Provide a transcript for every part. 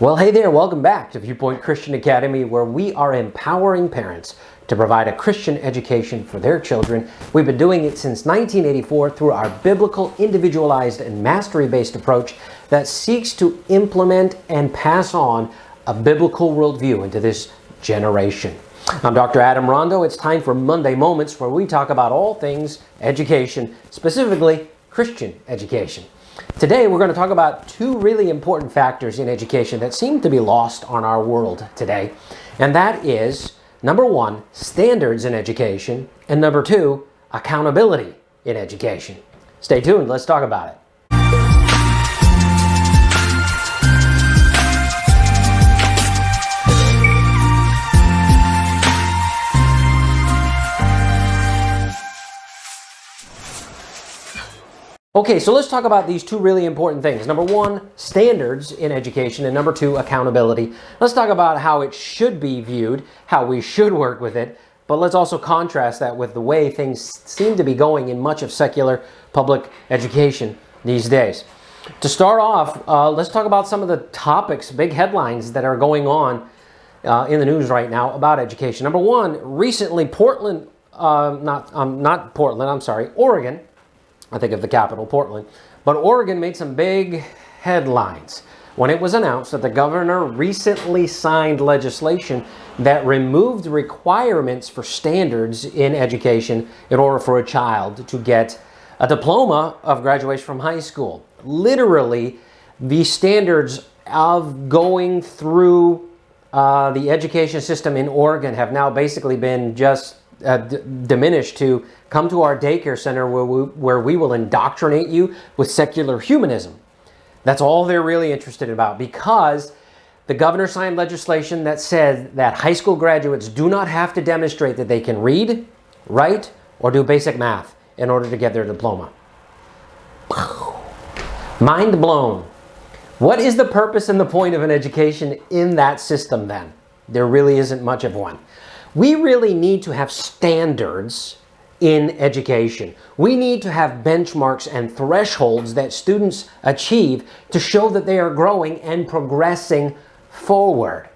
Well, hey there, welcome back to Viewpoint Christian Academy, where we are empowering parents to provide a Christian education for their children. We've been doing it since 1984 through our biblical, individualized, and mastery-based approach that seeks to implement and pass on a biblical worldview into this generation. I'm Dr. Adam Rondeau. It's time for Monday Moments, where we talk about all things education, specifically Christian education. Today, we're going to talk about two really important factors in education that seem to be lost on our world today. And that is, number one, standards in education, and number two, accountability in education. Stay tuned. Let's talk about it. Okay, so let's talk about these two really important things. Number one, standards in education, and number two, accountability. Let's talk about how it should be viewed, how we should work with it, but let's also contrast that with the way things seem to be going in much of secular public education these days. To start off, let's talk about some of the topics, big headlines that are going on in the news right now about education. Number one, recently Oregon, I think of the capital, Portland. But Oregon made some big headlines when it was announced that the governor recently signed legislation that removed requirements for standards in education in order for a child to get a diploma of graduation from high school. Literally, the standards of going through the education system in Oregon have now basically been just diminished to come to our daycare center where we will indoctrinate you with secular humanism. That's all they're really interested about, because the governor signed legislation that says that high school graduates do not have to demonstrate that they can read, write, or do basic math in order to get their diploma. Mind blown. What is the purpose and the point of an education in that system then? There really isn't much of one. We really need to have standards in education. We need to have benchmarks and thresholds that students achieve to show that they are growing and progressing forward.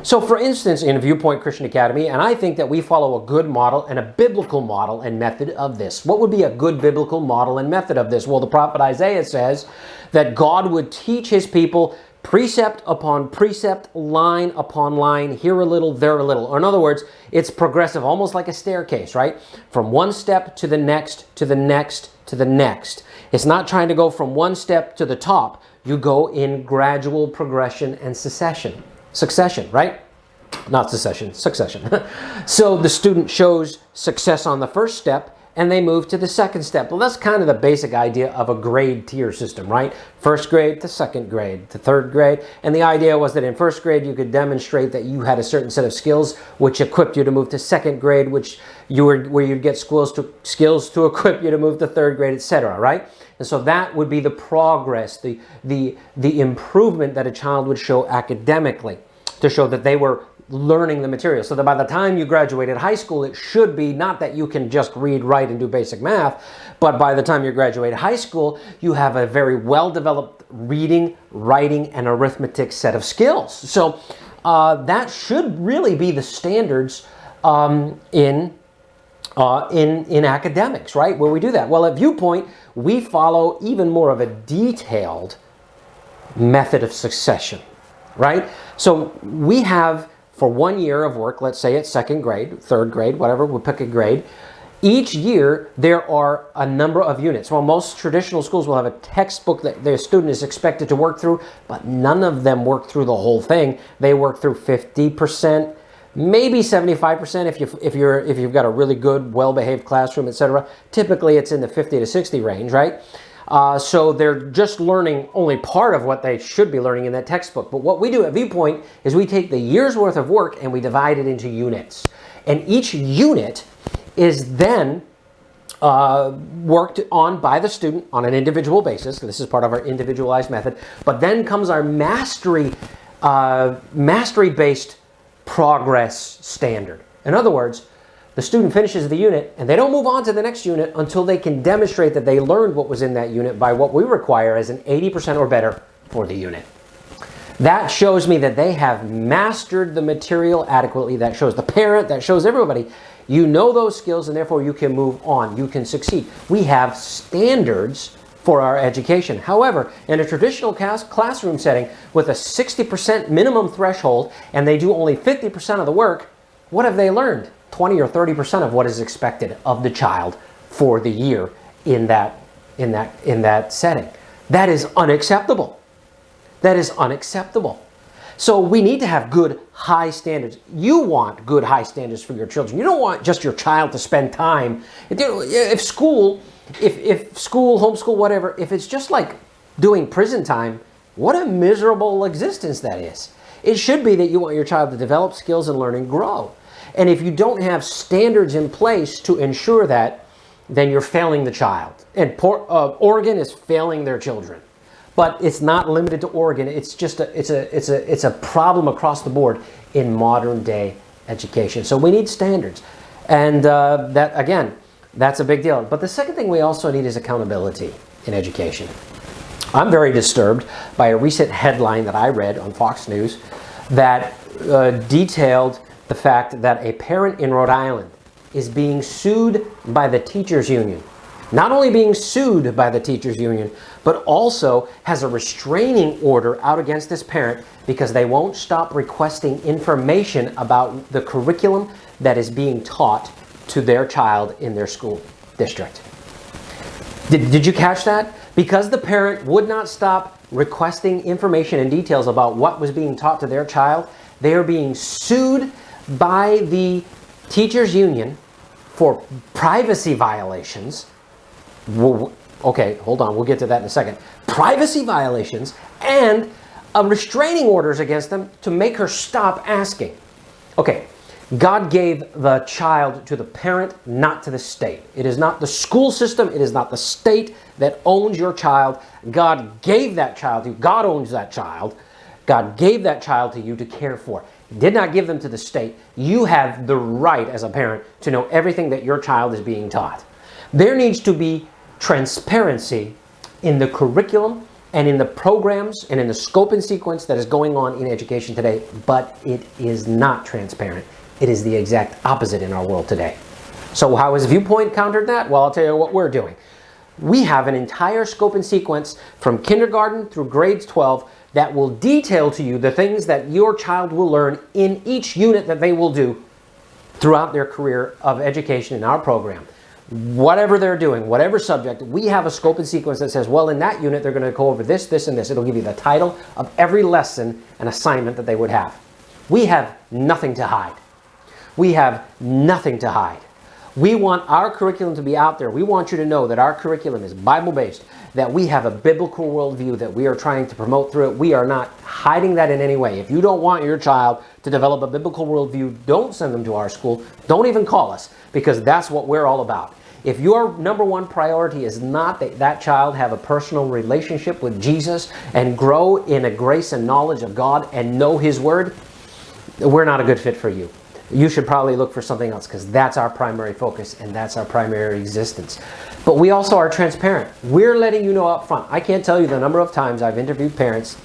So for instance, in Viewpoint Christian Academy, and I think that we follow a good model and a biblical model and method of this. What would be a good biblical model and method of this? Well, the prophet Isaiah says that God would teach his people precept upon precept, line upon line, here a little, there a little. Or in other words, it's progressive, almost like a staircase, right? From one step to the next, to the next, to the next. It's not trying to go from one step to the top. You go in gradual progression and succession, right? Not secession, succession. So the student shows success on the first step, and they move to the second step. Well, that's kind of the basic idea of a grade tier system, right? First grade to second grade to third grade. And the idea was that in first grade, you could demonstrate that you had a certain set of skills which equipped you to move to second grade, where you'd get skills to equip you to move to third grade, etc., right? And so that would be the progress, the improvement that a child would show academically to show that they were learning the material. So that by the time you graduated high school, it should be not that you can just read, write, and do basic math, but by the time you graduate high school, you have a very well-developed reading, writing, and arithmetic set of skills. So that should really be the standards in academics, right? Where we do that. Well, at Viewpoint, we follow even more of a detailed method of succession, right? So we have, for 1 year of work, let's say it's second grade, third grade, whatever, we'll pick a grade. Each year, there are a number of units. Well, most traditional schools will have a textbook that their student is expected to work through, but none of them work through the whole thing. They work through 50%, maybe 75% if you've got a really good, well-behaved classroom, etc. Typically, it's in the 50 to 60 range, right? So they're just learning only part of what they should be learning in that textbook. But what we do at Viewpoint is we take the year's worth of work and we divide it into units. And each unit is then worked on by the student on an individual basis. This is part of our individualized method. But then comes our mastery-based progress standard. In other words, the student finishes the unit and they don't move on to the next unit until they can demonstrate that they learned what was in that unit by what we require as an 80% or better for the unit. That shows me that they have mastered the material adequately. That shows the parent, that shows everybody. You know those skills, and therefore you can move on. You can succeed. We have standards for our education. However, in a traditional classroom setting with a 60% minimum threshold, and they do only 50% of the work, what have they learned? 20 or 30% of what is expected of the child for the year in that setting. That is unacceptable. That is unacceptable. So we need to have good, high standards. You want good, high standards for your children. You don't want just your child to spend time. If school, homeschool, whatever, if it's just like doing prison time, what a miserable existence that is. It should be that you want your child to develop skills and learn and grow. And if you don't have standards in place to ensure that, then you're failing the child. And Oregon is failing their children. But it's not limited to Oregon. It's just it's a problem across the board in modern day education. So we need standards, and that again, that's a big deal. But the second thing we also need is accountability in education. I'm very disturbed by a recent headline that I read on Fox News that detailed the fact that a parent in Rhode Island is being sued by the teachers union. Not only being sued by the teachers union, but also has a restraining order out against this parent because they won't stop requesting information about the curriculum that is being taught to their child in their school district. Did you catch that? Because the parent would not stop requesting information and details about what was being taught to their child, they are being sued by the teachers union for privacy violations. Okay, hold on, we'll get to that in a second. Privacy violations and restraining orders against them to make her stop asking. Okay, God gave the child to the parent, not to the state. It is not the school system, it is not the state that owns your child. God gave that child to you. God owns that child. God gave that child to you to care for. He did not give them to the state. You have the right as a parent to know everything that your child is being taught. There needs to be transparency in the curriculum and in the programs and in the scope and sequence that is going on in education today, but it is not transparent. It is the exact opposite in our world today. So how has Viewpoint countered that? Well, I'll tell you what we're doing. We have an entire scope and sequence from kindergarten through grades 12 that will detail to you the things that your child will learn in each unit that they will do throughout their career of education in our program. Whatever they're doing, whatever subject, we have a scope and sequence that says, well, in that unit, they're going to go over this, this, and this. It'll give you the title of every lesson and assignment that they would have. We have nothing to hide. We have nothing to hide. We want our curriculum to be out there. We want you to know that our curriculum is Bible-based, that we have a biblical worldview that we are trying to promote through it. We are not hiding that in any way. If you don't want your child to develop a biblical worldview, don't send them to our school. Don't even call us, because that's what we're all about. If your number one priority is not that that child have a personal relationship with Jesus and grow in a grace and knowledge of God and know His Word, we're not a good fit for you. You should probably look for something else, because that's our primary focus and that's our primary existence. But we also are transparent. We're letting you know up front. I can't tell you the number of times I've interviewed parents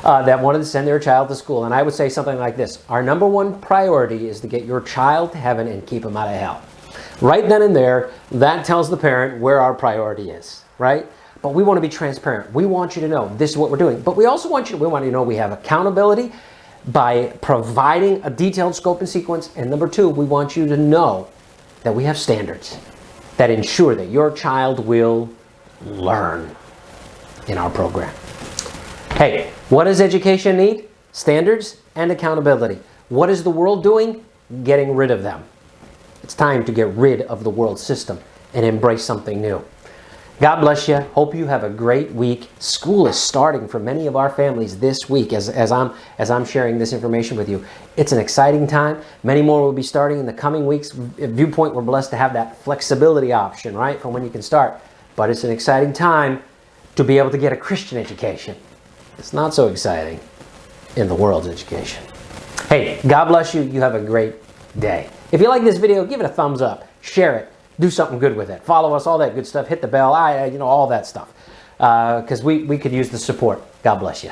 that wanted to send their child to school, and I would say something like this: our number one priority is to get your child to heaven and keep him out of hell. Right then and there, that tells the parent where our priority is, right? But we want to be transparent. We want you to know this is what we're doing. But we also want you to know we have accountability by providing a detailed scope and sequence. And number two, we want you to know that we have standards that ensure that your child will learn in our program. Hey, what does education need? Standards and accountability. What is the world doing? Getting rid of them. It's time to get rid of the world system and embrace something new. God bless you. Hope you have a great week. School is starting for many of our families this week as I'm sharing this information with you. It's an exciting time. Many more will be starting in the coming weeks. At Viewpoint, we're blessed to have that flexibility option, right, for when you can start. But it's an exciting time to be able to get a Christian education. It's not so exciting in the world's education. Hey, God bless you. You have a great day. If you like this video, give it a thumbs up, share it, do something good with it. Follow us, all that good stuff. Hit the bell, all that stuff. Because we could use the support. God bless you.